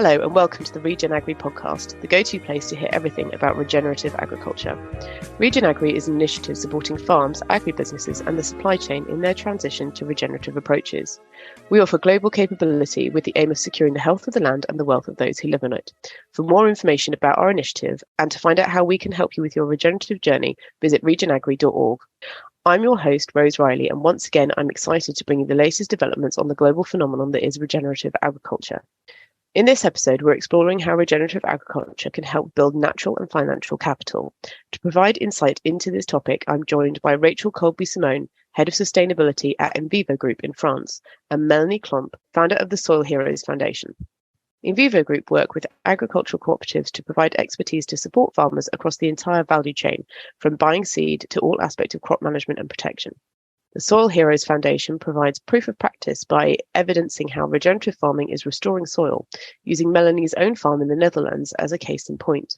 Hello and welcome to the Regenagri podcast, the go-to place to hear everything about regenerative agriculture. Regenagri is an initiative supporting farms, agribusinesses and the supply chain in their transition to regenerative approaches. We offer global capability with the aim of securing the health of the land and the wealth of those who live on it. For more information about our initiative and to find out how we can help you with your regenerative journey, visit regenagri.org. I'm your host, Rose Riley, and once again, I'm excited to bring you the latest developments on the global phenomenon that is regenerative agriculture. In this episode, we're exploring how regenerative agriculture can help build natural and financial capital. To provide insight into this topic, I'm joined by Rachel Kolbe Semhoun, Head of Sustainability at Invivo Group in France, and Mellany Klompe, founder of the Soil Heroes Foundation. Invivo Group work with agricultural cooperatives to provide expertise to support farmers across the entire value chain, from buying seed to all aspects of crop management and protection. The Soil Heroes Foundation provides proof of practice by evidencing how regenerative farming is restoring soil, using Mellany's own farm in the Netherlands as a case in point.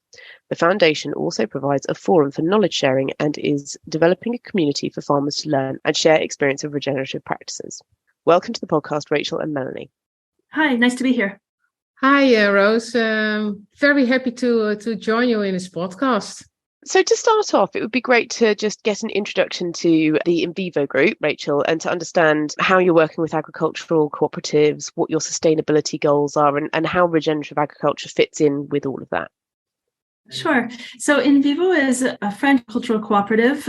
The foundation also provides a forum for knowledge sharing and is developing a community for farmers to learn and share experience of regenerative practices. Welcome to the podcast, Rachel and Mellany. Hi, nice to be here. Hi, Rose. Very happy to join you in this podcast. So to start off, it would be great to just get an introduction to the Invivo Group, Rachel, and to understand how you're working with agricultural cooperatives, what your sustainability goals are, and how regenerative agriculture fits in with all of that. Sure. So Invivo is a French cultural cooperative.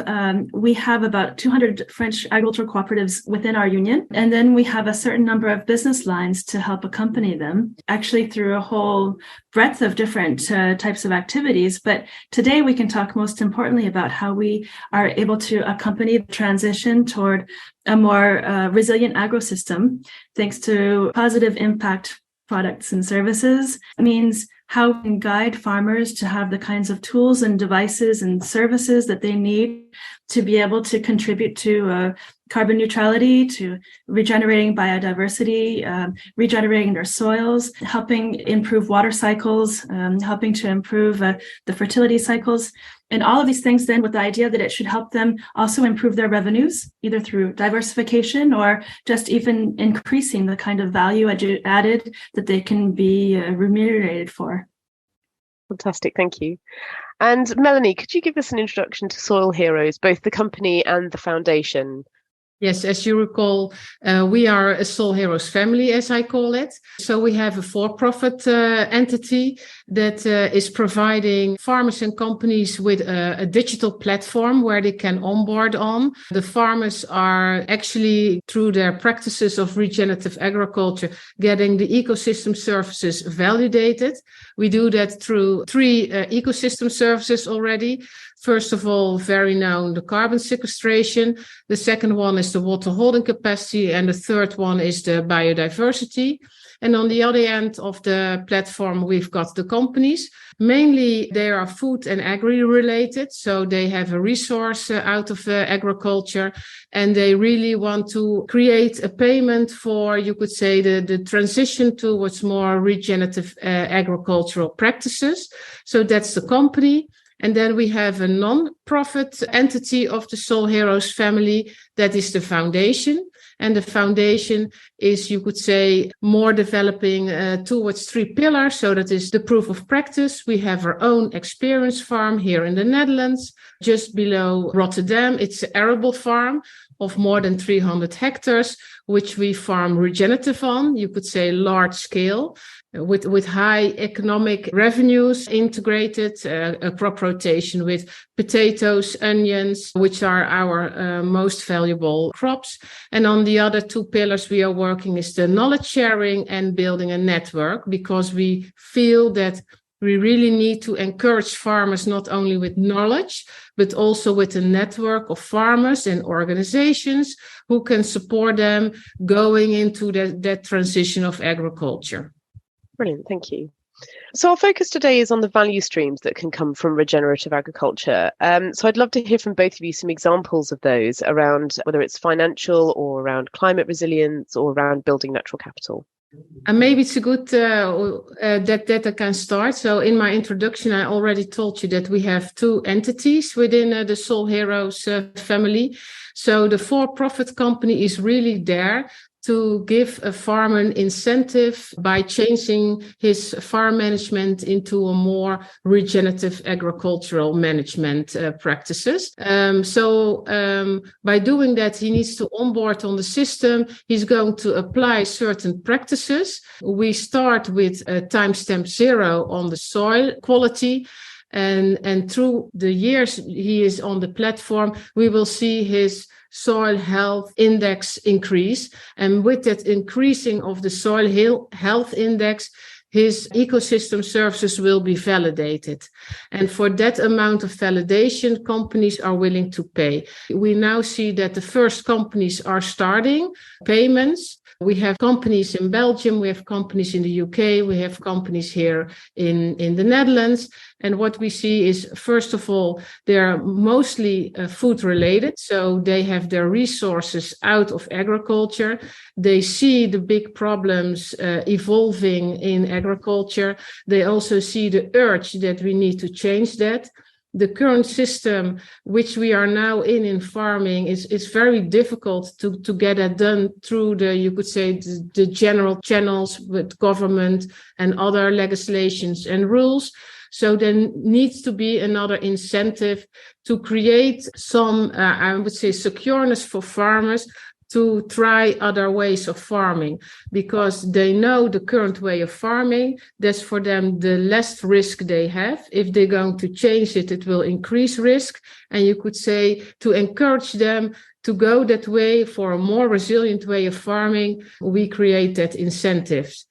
We have about 200 French agricultural cooperatives within our union. And then we have a certain number of business lines to help accompany them, actually through a whole breadth of different types of activities. But today we can talk most importantly about how we are able to accompany the transition toward a more resilient agro-system, thanks to positive impact products and services. It means how we can guide farmers to have the kinds of tools and devices and services that they need to be able to contribute to carbon neutrality, to regenerating biodiversity, regenerating their soils, helping improve water cycles, helping to improve the fertility cycles. And all of these things then with the idea that it should help them also improve their revenues, either through diversification or just even increasing the kind of value added that they can be remunerated for. Fantastic, thank you. And Mellany, could you give us an introduction to Soil Heroes, both the company and the foundation? Yes, as you recall, we are a Soil Heroes family, as I call it. So we have a for-profit entity that is providing farmers and companies with a digital platform where they can onboard on. The farmers are actually, through their practices of regenerative agriculture, getting the ecosystem services validated. We do that through 3 ecosystem services already. First of all, very known, the carbon sequestration. The second one is the water holding capacity. And the third one is the biodiversity. And on the other end of the platform, we've got the companies. Mainly, they are food and agri related. So they have a resource out of agriculture. And they really want to create a payment for, you could say, the transition towards more regenerative agricultural practices. So that's the company. And then we have a non-profit entity of the Soil Heroes family, that is the foundation. And the foundation is, you could say, more developing towards 3 pillars. So that is the proof of practice. We have our own experience farm here in the Netherlands, just below Rotterdam. It's an arable farm of more than 300 hectares, which we farm regenerative on, you could say large scale, with high economic revenues integrated, a crop rotation with potatoes, onions, which are our most valuable crops. And on the other 2 pillars we are working is the knowledge sharing and building a network, because we feel that we really need to encourage farmers not only with knowledge, but also with a network of farmers and organizations who can support them going into that transition of agriculture. Brilliant, thank you. So our focus today is on the value streams that can come from regenerative agriculture. So I'd love to hear from both of you some examples of those around whether it's financial or around climate resilience or around building natural capital. And maybe it's a good that I can start. So in my introduction, I already told you that we have 2 entities within the Soil Heroes family. So the for-profit company is really there to give a farmer an incentive by changing his farm management into a more regenerative agricultural management practices. By doing that, he needs to onboard on the system. He's going to apply certain practices. We start with timestamp 0 on the soil quality. And through the years he is on the platform, we will see his soil health index increase. And with that increasing of the soil health index, his ecosystem services will be validated. And for that amount of validation, companies are willing to pay. We now see that the first companies are starting payments. We have companies in Belgium, we have companies in the UK, we have companies here in the Netherlands. And what we see is, first of all, they're mostly food related. So they have their resources out of agriculture. They see the big problems evolving in agriculture. They also see the urge that we need to change that. The current system, which we are now in farming, is very difficult to get that done through the general channels with government and other legislations and rules. So there needs to be another incentive to create some, secureness for farmers to try other ways of farming, because they know the current way of farming, that's for them the less risk they have. If they're going to change it, it will increase risk. And you could say, to encourage them to go that way for a more resilient way of farming, we create that incentives.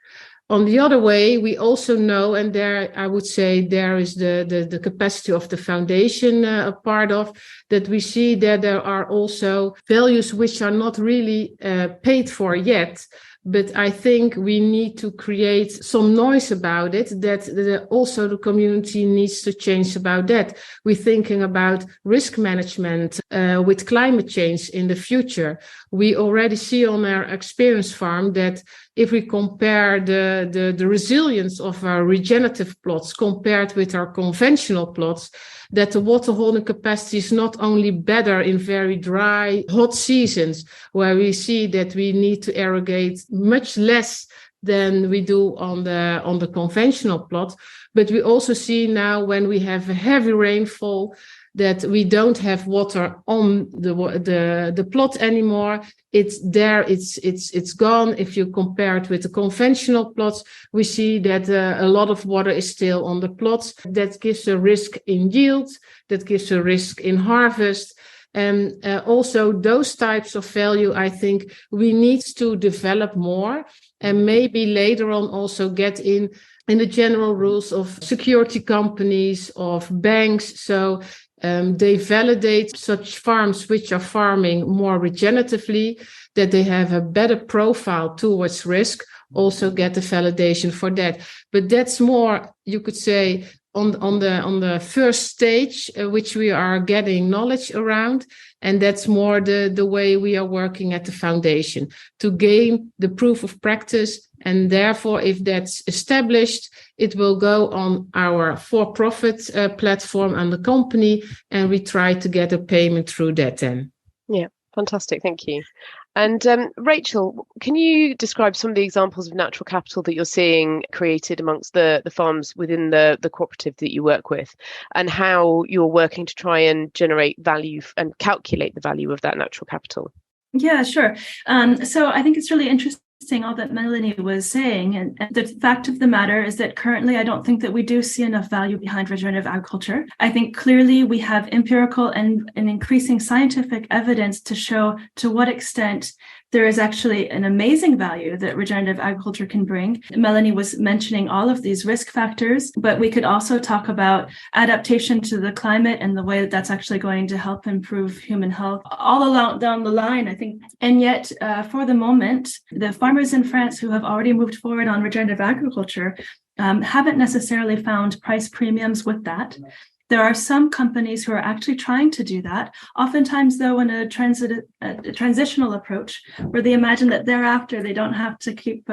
On the other way, we also know, and there I would say there is the capacity of the foundation a part of, that we see that there are also values which are not really paid for yet. But I think we need to create some noise about it, that also the community needs to change about that. We're thinking about risk management with climate change in the future. We already see on our experience farm that if we compare the resilience of our regenerative plots compared with our conventional plots, that the water holding capacity is not only better in very dry, hot seasons, where we see that we need to irrigate much less than we do on the conventional plot, but we also see now when we have a heavy rainfall that we don't have water on the plot anymore. It's there, it's gone. If you compare it with the conventional plots, we see that a lot of water is still on the plots. That gives a risk in yield, that gives a risk in harvest. And also those types of value, I think we need to develop more, and maybe later on also get in the general rules of security companies, of banks. So they validate such farms which are farming more regeneratively, that they have a better profile towards risk, also get the validation for that. But that's more, you could say, on the first stage, which we are getting knowledge around. And that's more the way we are working at the foundation, to gain the proof of practice. And therefore, if that's established, it will go on our for-profit platform and the company, and we try to get a payment through that then. Yeah, fantastic. Thank you. And Rachel, can you describe some of the examples of natural capital that you're seeing created amongst the farms within the cooperative that you work with, and how you're working to try and generate value and calculate the value of that natural capital? Yeah, sure. So I think it's really interesting all that Mellany was saying. And the fact of the matter is that currently, I don't think that we do see enough value behind regenerative agriculture. I think clearly we have empirical and increasing scientific evidence to show to what extent there is actually an amazing value that regenerative agriculture can bring. Mellany was mentioning all of these risk factors, but we could also talk about adaptation to the climate and the way that that's actually going to help improve human health all along down the line, I think. And yet, for the moment, the farmers in France who have already moved forward on regenerative agriculture haven't necessarily found price premiums with that. There are some companies who are actually trying to do that, oftentimes, though, in a transitional approach, where they imagine that thereafter they don't have to keep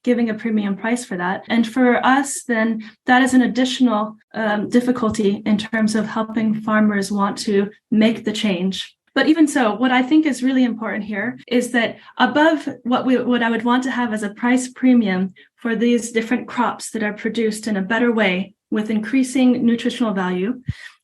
giving a premium price for that. And for us, then, that is an additional difficulty in terms of helping farmers want to make the change. But even so, what I think is really important here is that above what I would want to have as a price premium for these different crops that are produced in a better way with increasing nutritional value,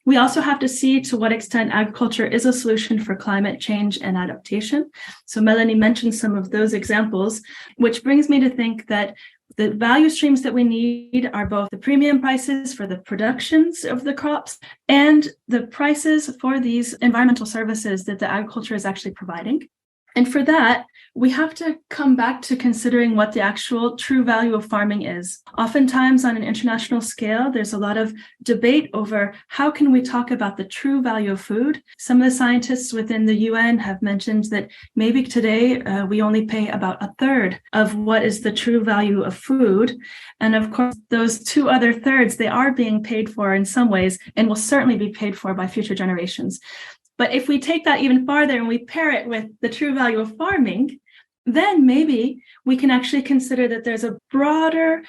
we also have to see to what extent agriculture is a solution for climate change and adaptation. So Mellany mentioned some of those examples, which brings me to think that the value streams that we need are both the premium prices for the productions of the crops and the prices for these environmental services that the agriculture is actually providing. And for that, we have to come back to considering what the actual true value of farming is. Oftentimes on an international scale, there's a lot of debate over how can we talk about the true value of food. Some of the scientists within the UN have mentioned that maybe today we only pay about a third of what is the true value of food. And of course, those two other thirds, they are being paid for in some ways and will certainly be paid for by future generations. But if we take that even farther and we pair it with the true value of farming, then maybe we can actually consider that there's a broader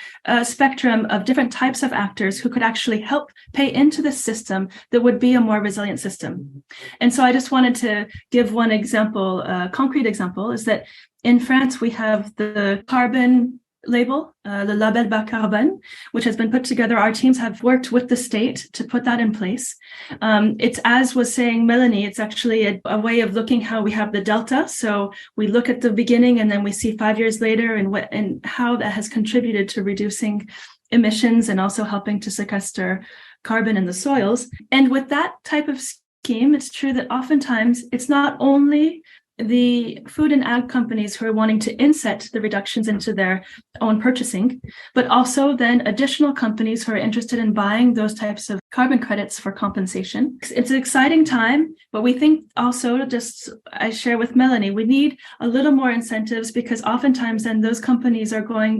spectrum of different types of actors who could actually help pay into the system that would be a more resilient system. And so I just wanted to give one example, a concrete example, is that in France, we have the carbon label, the Label Bas Carbone, which has been put together. Our teams have worked with the state to put that in place. It's, as was saying Mellany, it's actually a way of looking how we have the delta. So we look at the beginning and then we see 5 years later and how that has contributed to reducing emissions and also helping to sequester carbon in the soils. And with that type of scheme, it's true that oftentimes it's not only the food and ag companies who are wanting to inset the reductions into their own purchasing, but also then additional companies who are interested in buying those types of carbon credits for compensation. It's an exciting time, but we think also, just I share with Mellany, we need a little more incentives because oftentimes then those companies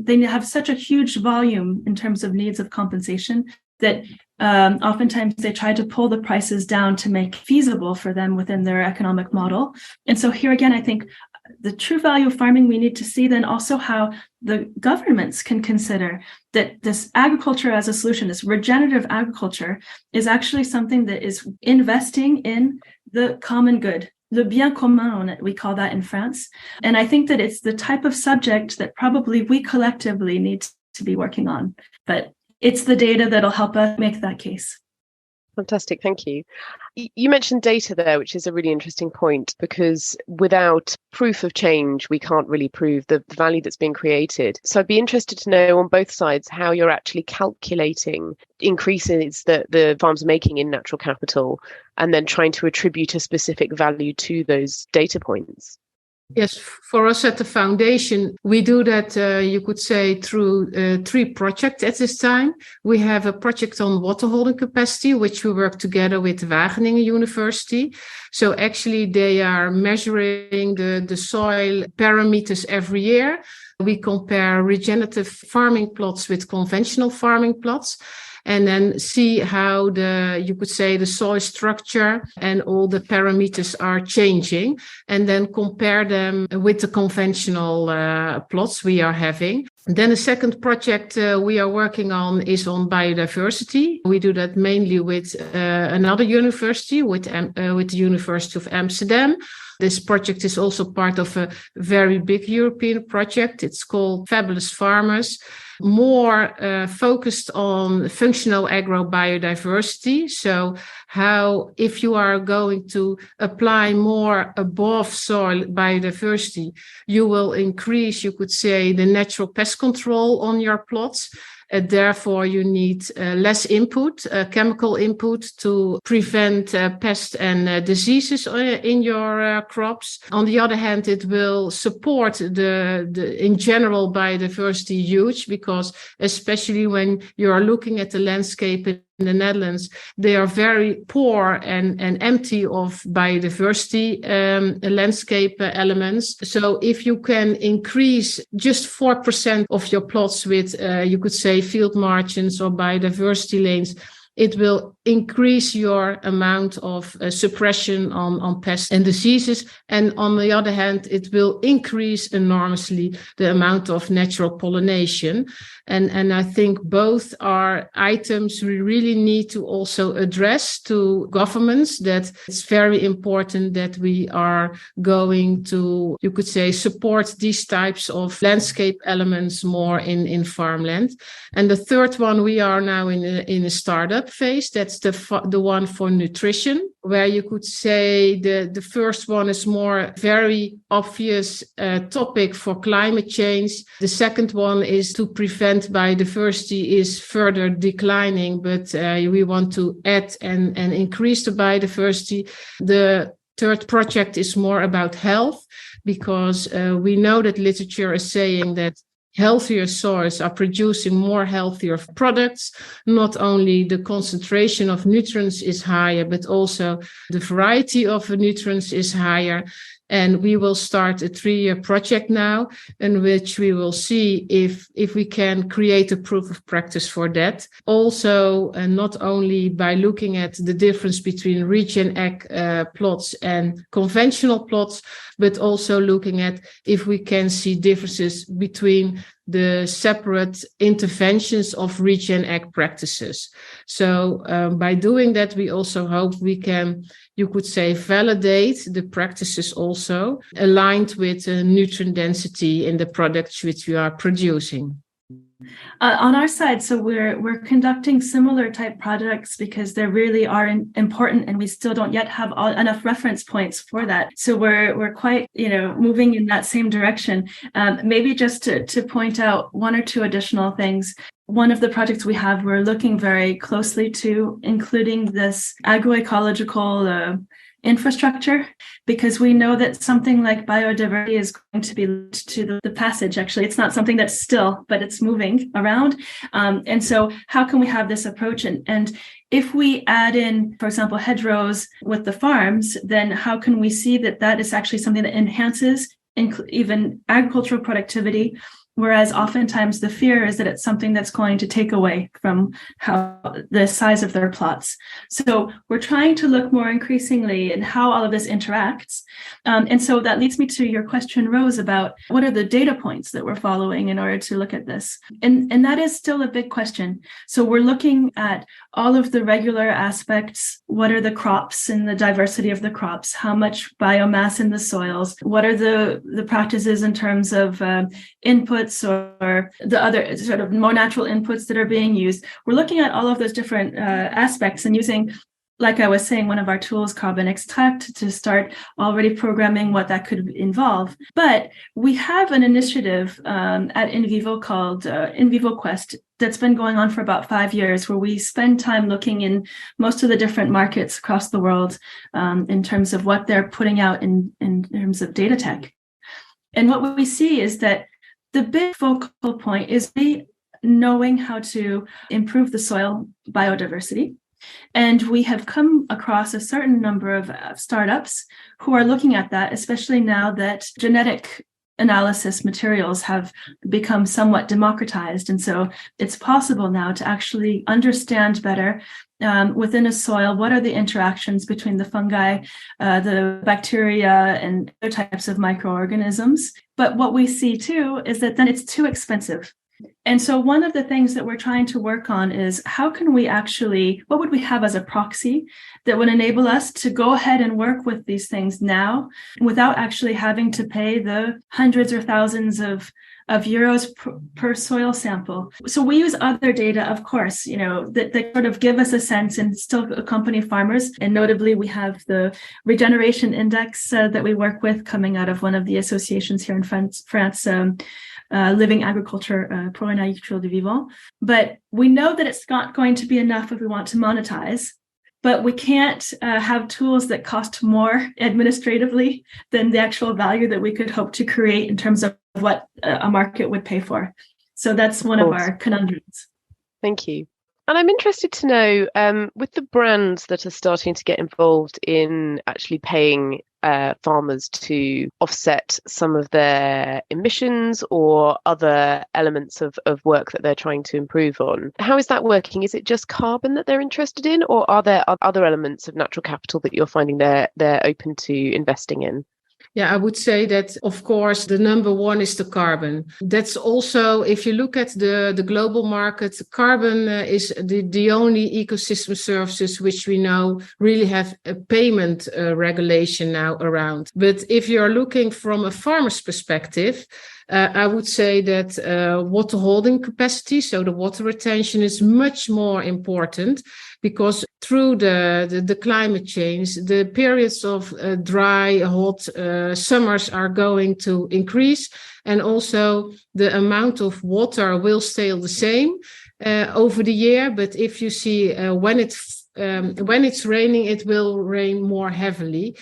they have such a huge volume in terms of needs of compensation that oftentimes they try to pull the prices down to make feasible for them within their economic model. And so here again, I think the true value of farming, we need to see then also how the governments can consider that this agriculture as a solution, this regenerative agriculture, is actually something that is investing in the common good. Le bien commun, we call that in France. And I think that it's the type of subject that probably we collectively need to be working on. But it's the data that'll help us make that case. Fantastic, thank you. You mentioned data there, which is a really interesting point, because without proof of change, we can't really prove the value that's being created. So I'd be interested to know on both sides how you're actually calculating increases that the farms are making in natural capital and then trying to attribute a specific value to those data points. Yes, for us at the foundation, we do that, you could say, through 3 projects at this time. We have a project on water holding capacity, which we work together with Wageningen University. So actually, they are measuring the soil parameters every year. We compare regenerative farming plots with conventional farming plots, and then see how the soil structure and all the parameters are changing, and then compare them with the conventional plots we are having. Then the second project we are working on is on biodiversity. We do that mainly with another university, with the University of Amsterdam. This project is also part of a very big European project. It's called Fabulous Farmers, more focused on functional agrobiodiversity. So how, if you are going to apply more above soil biodiversity, you will increase, you could say, the natural pest control on your plots. Therefore, you need less input, chemical input, to prevent pests and diseases in your crops. On the other hand, it will support the in general biodiversity huge, because especially when you are looking at the landscape in the Netherlands, they are very poor and empty of biodiversity landscape elements. So if you can increase just 4% of your plots with, you could say, field margins or biodiversity lanes, it will increase your amount of suppression on pests and diseases. And on the other hand, it will increase enormously the amount of natural pollination. And I think both are items we really need to also address to governments, that it's very important that we are going to, you could say, support these types of landscape elements more in farmland. And the third one, we are now in a startup phase. That's the one for nutrition, where you could say the first one is more very obvious topic for climate change. The second one is to prevent biodiversity is further declining, but we want to add and increase the biodiversity. The third project is more about health, because we know that literature is saying that healthier soils are producing more healthier products. Not only the concentration of nutrients is higher, but also the variety of nutrients is higher. And we will start a 3-year project now, in which we will see if we can create a proof of practice for that. Also, not only by looking at the difference between regen ag plots and conventional plots, but also looking at if we can see differences between the separate interventions of regen ag practices. So by doing that, we also hope we can, you could say, validate the practices also aligned with nutrient density in the products which we are producing. On our side, so we're conducting similar type projects because they really are important, and we still don't yet have enough reference points for that. So we're quite moving in that same direction. Maybe just to point out one or two additional things. One of the projects we have, we're looking very closely to including this agroecological infrastructure, because we know that something like biodiversity is going to be linked to the passage. Actually, it's not something that's still, but it's moving around. And so how can we have this approach? And if we add in, for example, hedgerows with the farms, then how can we see that is actually something that enhances even agricultural productivity? Whereas oftentimes the fear is that it's something that's going to take away from how the size of their plots. So we're trying to look more increasingly at how all of this interacts. And so that leads me to your question, Rose, about what are the data points that we're following in order to look at this? And that is still a big question. So we're looking at all of the regular aspects. What are the crops and the diversity of the crops? How much biomass in the soils? What are the practices in terms of inputs or the other sort of more natural inputs that are being used? We're looking at all of those different aspects and using, like I was saying, one of our tools, Carbon Extract, to start already programming what that could involve. But we have an initiative at Invivo called Invivo Quest that's been going on for about 5 years, where we spend time looking in most of the different markets across the world in terms of what they're putting out in terms of data tech. And what we see is that the big focal point is knowing how to improve the soil biodiversity. And we have come across a certain number of startups who are looking at that, especially now that genetic analysis materials have become somewhat democratized. And so it's possible now to actually understand better within a soil, what are the interactions between the fungi, the bacteria, and other types of microorganisms. But what we see too is that then it's too expensive. And so one of the things that we're trying to work on is how can we actually, what would we have as a proxy that would enable us to go ahead and work with these things now without actually having to pay the hundreds or thousands of euros per soil sample. So we use other data, of course, that sort of give us a sense and still accompany farmers. And notably, we have the regeneration index that we work with coming out of one of the associations here in France, Living Agriculture pour un agriculture du vivant. But we know that it's not going to be enough if we want to monetize. But we can't have tools that cost more administratively than the actual value that we could hope to create in terms of what a market would pay for. So that's one of our conundrums. Thank you. And I'm interested to know, with the brands that are starting to get involved in actually paying farmers to offset some of their emissions or other elements of work that they're trying to improve on. How is that working? Is it just carbon that they're interested in, or are there other elements of natural capital that you're finding they're open to investing in? Yeah, I would say that, of course, the number one is the carbon. That's also, if you look at the global market, carbon is the only ecosystem services which we know really have a payment regulation now around. But if you're looking from a farmer's perspective, I would say that water holding capacity, so the water retention, is much more important, because through the climate change, the periods of dry, hot summers are going to increase, and also the amount of water will stay the same over the year. But if you see when it's raining, it will rain more heavily.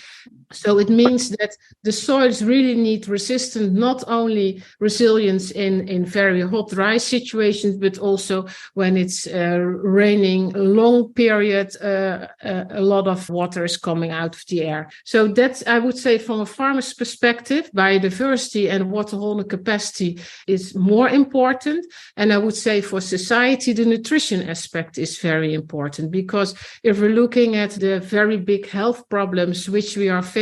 So it means that the soils really need resistance, not only resilience in very hot, dry situations, but also when it's raining a long period, a lot of water is coming out of the air. So that's, I would say, from a farmer's perspective, biodiversity and water holding capacity is more important. And I would say for society, the nutrition aspect is very important, because if we're looking at the very big health problems which we are facing,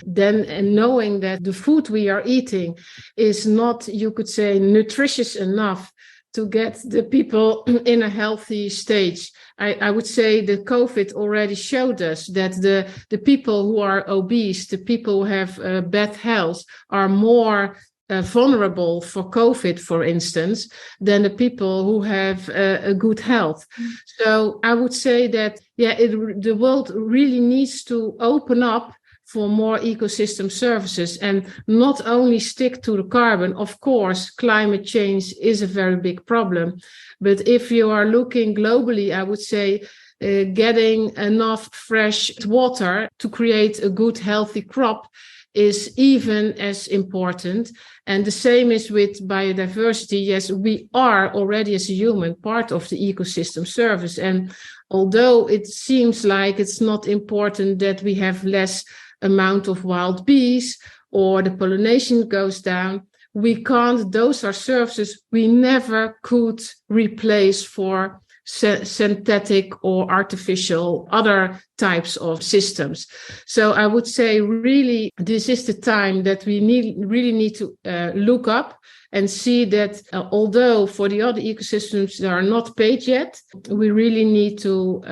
then knowing that the food we are eating is not, you could say, nutritious enough to get the people in a healthy stage. I would say that COVID already showed us that the people who are obese, the people who have bad health, are more vulnerable for COVID, for instance, than the people who have a good health. So I would say that, the world really needs to open up for more ecosystem services and not only stick to the carbon. Of course, climate change is a very big problem. But if you are looking globally, I would say getting enough fresh water to create a good, healthy crop is even as important. And the same is with biodiversity. Yes, we are already, as a human, part of the ecosystem service. And although it seems like it's not important that we have less amount of wild bees or the pollination goes down, we can't, those are services we never could replace for synthetic or artificial other types of systems. So I would say really this is the time that we really need to look up and see that although for the other ecosystems they are not paid yet, we really need to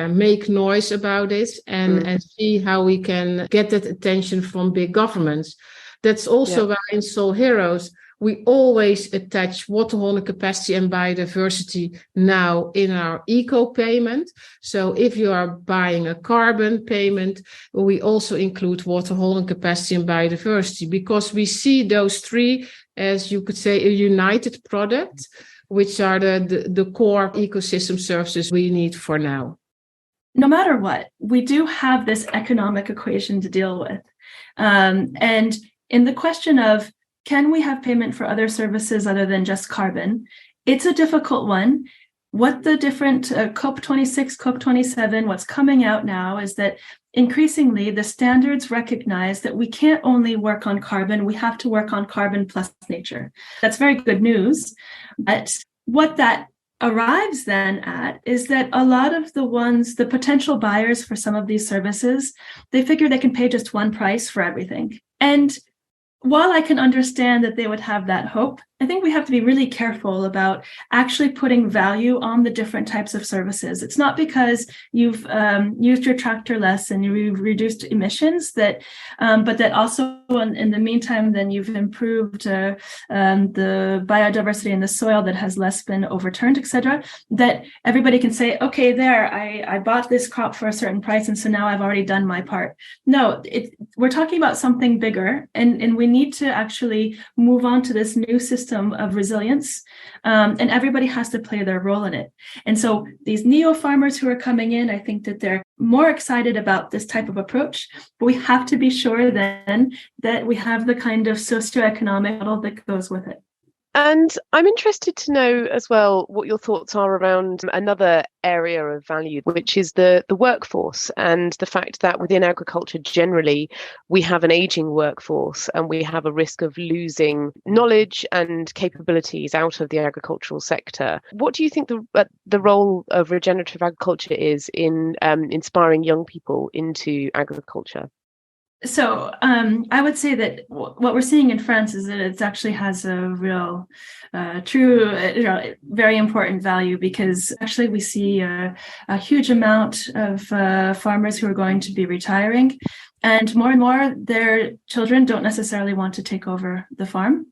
make noise about it and see how we can get that attention from big governments. That's also why in Soul Heroes we always attach water holding capacity and biodiversity now in our eco payment. So if you are buying a carbon payment, we also include water holding capacity and biodiversity, because we see those three as, you could say, a united product, which are the core ecosystem services we need for now. No matter what, we do have this economic equation to deal with. And in the question of, can we have payment for other services other than just carbon? It's a difficult one. What the different COP26, COP27, what's coming out now is that increasingly the standards recognize that we can't only work on carbon, we have to work on carbon plus nature. That's very good news. But what that arrives then at is that a lot of the potential buyers for some of these services, they figure they can pay just one price for everything. And while I can understand that they would have that hope, I think we have to be really careful about actually putting value on the different types of services. It's not because you've used your tractor less and you've reduced emissions but that also in the meantime, then you've improved the biodiversity in the soil that has less been overturned, et cetera, that everybody can say, okay, there, I bought this crop for a certain price, and so now I've already done my part. No, we're talking about something bigger, and we need to actually move on to this new system of resilience, and everybody has to play their role in it. And so these neo farmers who are coming in, I think that they're more excited about this type of approach, but we have to be sure then that we have the kind of socioeconomic model that goes with it. And I'm interested to know as well what your thoughts are around another area of value, which is the workforce, and the fact that within agriculture generally, we have an aging workforce and we have a risk of losing knowledge and capabilities out of the agricultural sector. What do you think the role of regenerative agriculture is in inspiring young people into agriculture? So I would say that what we're seeing in France is that it actually has a real, true, very important value, because actually we see a huge amount of farmers who are going to be retiring, and more their children don't necessarily want to take over the farm.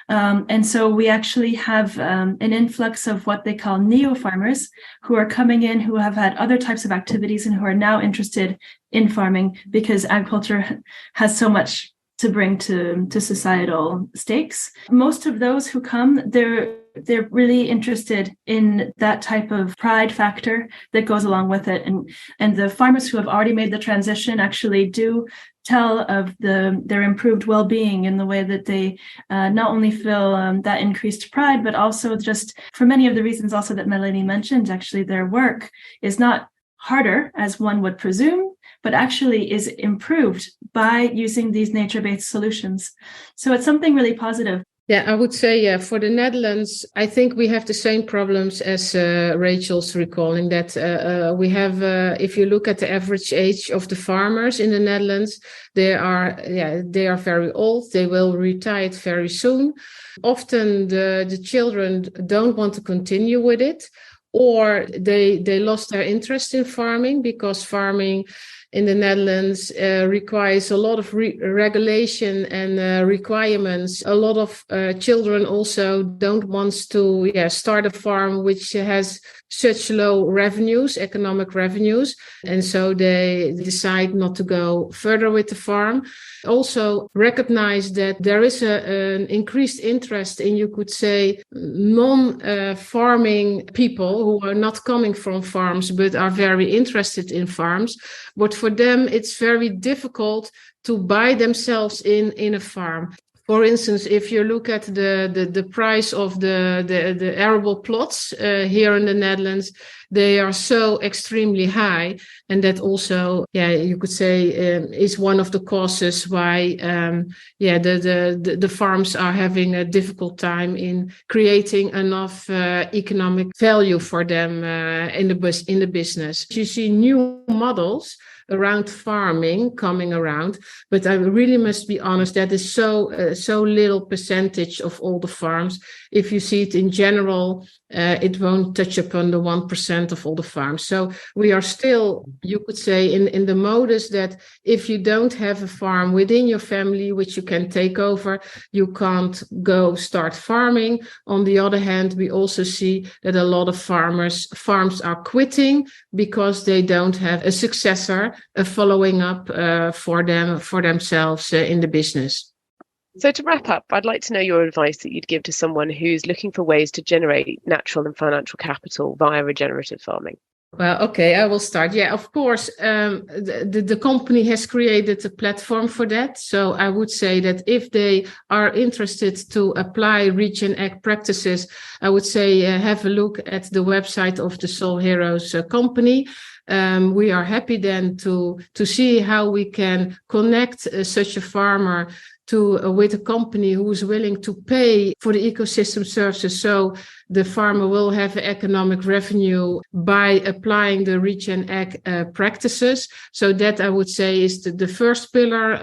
And so we actually have an influx of what they call neo-farmers who are coming in, who have had other types of activities and who are now interested in farming because agriculture has so much to bring to societal stakes. Most of those who come, they're really interested in that type of pride factor that goes along with it. And the farmers who have already made the transition actually do tell of their improved well-being in the way that they not only feel that increased pride, but also just for many of the reasons also that Mellany mentioned, actually their work is not harder as one would presume, but actually is improved by using these nature-based solutions. So it's something really positive. Yeah, I would say, for the Netherlands, I think we have the same problems as Rachel's recalling, that we have, if you look at the average age of the farmers in the Netherlands, they are very old. They will retire very soon. Often the children don't want to continue with it, or they lost their interest in farming, because farming in the Netherlands requires a lot of regulation and requirements. A lot of children also don't want to start a farm which has such low revenues, economic revenues. And so they decide not to go further with the farm. Also recognize that there is an increased interest in, you could say, non-farming people who are not coming from farms but are very interested in farms. But for them, it's very difficult to buy themselves in a farm. For instance, if you look at the price of the arable plots here in the Netherlands, they are so extremely high, and that also, you could say, is one of the causes why, the farms are having a difficult time in creating enough economic value for them in the business. You see new models around farming coming around, but I really must be honest, that is so little percentage of all the farms. If you see it in general, it won't touch upon the 1% of all the farms. So we are still, you could say, in the modus that if you don't have a farm within your family which you can take over, you can't go start farming. On the other hand, we also see that a lot of farms are quitting because they don't have a successor following up for themselves in the business. So to wrap up, I'd like to know your advice that you'd give to someone who's looking for ways to generate natural and financial capital via regenerative farming. Well, okay, I will start. Yeah, of course, the company has created a platform for that. So I would say that if they are interested to apply Regen Ag practices, I would say have a look at the website of the Soul Heroes company. We are happy then to see how we can connect such a farmer with a company who is willing to pay for the ecosystem services, so the farmer will have economic revenue by applying the Regen Ag practices. So that, I would say, is the first pillar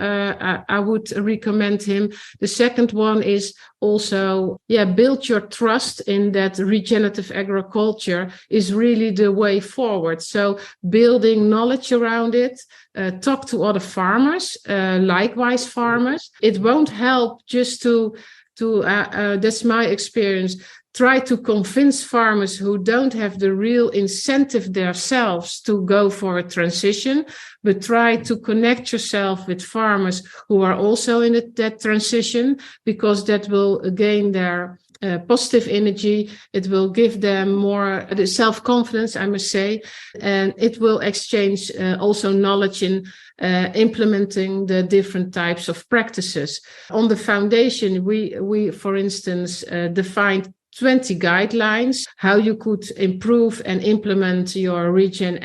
I would recommend him. The second one is also, build your trust in that regenerative agriculture is really the way forward. So building knowledge around it, talk to other farmers, likewise farmers. It won't help just to that's my experience, try to convince farmers who don't have the real incentive themselves to go for a transition, but try to connect yourself with farmers who are also in that transition, because that will gain their positive energy. It will give them more self-confidence, I must say, and it will exchange also knowledge in implementing the different types of practices. On the foundation, we for instance, defined 20 guidelines, how you could improve and implement your regen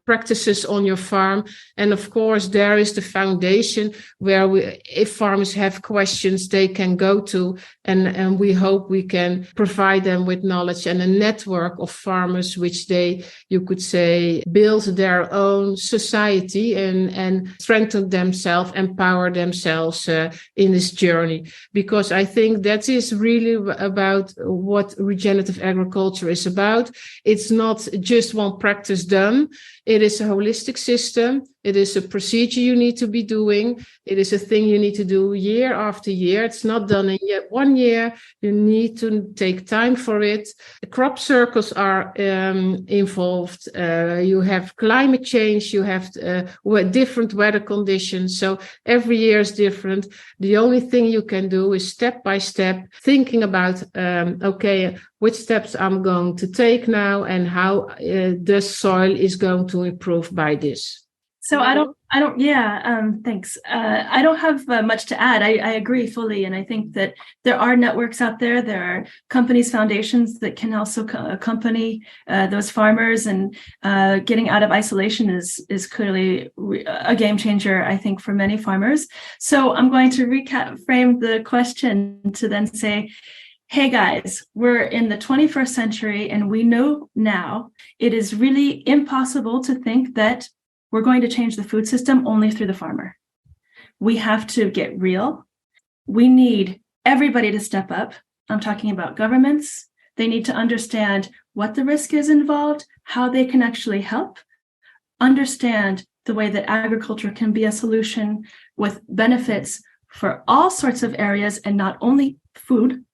practices on your farm. And of course, there is the foundation where if farmers have questions, they can go to, and we hope we can provide them with knowledge and a network of farmers, which you could say, build their own society and strengthen themselves, empower themselves in this journey. Because I think that is really about what regenerative agriculture is about. It's not just one practice done. It is a holistic system. It is a procedure you need to be doing. It is a thing you need to do year after year. It's not done in 1 year. You need to take time for it. The crop circles are involved. You have climate change. You have different weather conditions. So every year is different. The only thing you can do is step by step, thinking about, which steps I'm going to take now and how the soil is going to improve by this. So thanks. I don't have much to add. I agree fully. And I think that there are networks out there. There are companies, foundations that can also accompany those farmers, and getting out of isolation is clearly a game changer, I think, for many farmers. So I'm going to frame the question to then say, hey guys, we're in the 21st century, and we know now it is really impossible to think that we're going to change the food system only through the farmer. We have to get real. We need everybody to step up. I'm talking about governments. They need to understand what the risk is involved, how they can actually help, understand the way that agriculture can be a solution with benefits for all sorts of areas and not only food,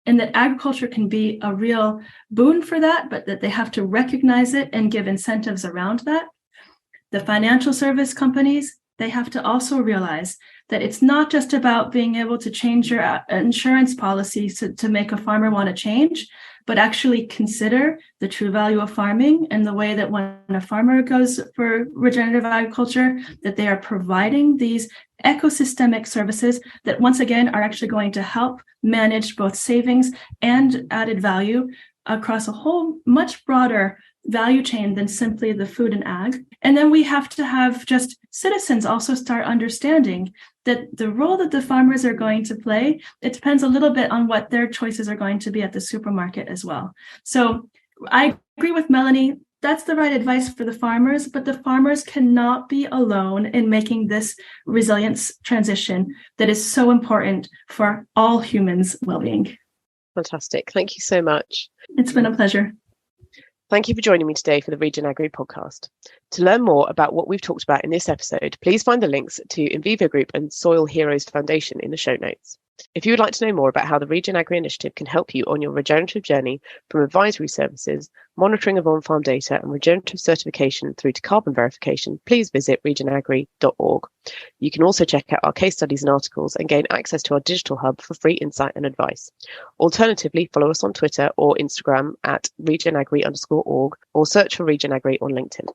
and that agriculture can be a real boon for that, but that they have to recognize it and give incentives around that. The financial service companies, they have to also realize that it's not just about being able to change your insurance policies to make a farmer want to change, but actually consider the true value of farming and the way that when a farmer goes for regenerative agriculture, that they are providing these ecosystemic services that once again are actually going to help manage both savings and added value across a whole much broader value chain than simply the food and ag. And then we have to have just citizens also start understanding that the role that the farmers are going to play, it depends a little bit on what their choices are going to be at the supermarket as well. So I agree with Mellany. That's the right advice for the farmers, but the farmers cannot be alone in making this resilience transition that is so important for all humans' well-being. Fantastic. Thank you so much. It's been a pleasure. Thank you for joining me today for the regenagri podcast. To learn more about what we've talked about in this episode, please find the links to Invivo Group and Soil Heroes Foundation in the show notes. If you would like to know more about how the regenagri initiative can help you on your regenerative journey, from advisory services, monitoring of on-farm data, and regenerative certification through to carbon verification, please visit regenagri.org. You can also check out our case studies and articles and gain access to our digital hub for free insight and advice. Alternatively, follow us on Twitter or Instagram at regenagri_org, or search for regenagri on LinkedIn.